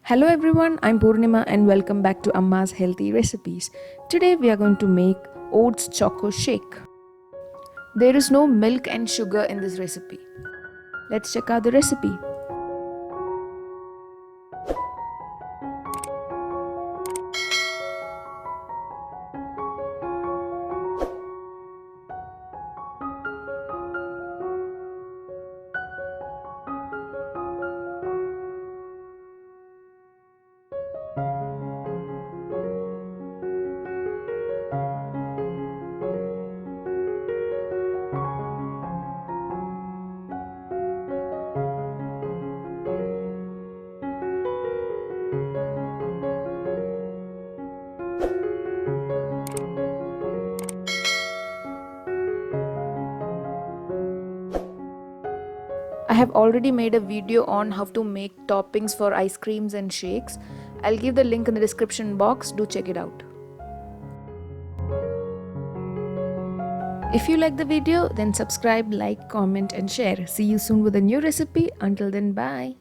Hello everyone, I'm Poornima and welcome back to Amma's Healthy Recipes. Today we are going to make Oats Choco Shake. There is no milk and sugar in this recipe. Let's check out the recipe. I have already made a video on how to make toppings for ice creams and shakes. I'll give the link in the description box. Do check it out. If you like the video, then subscribe, like, comment and share. See you soon with a new recipe. Until then, bye.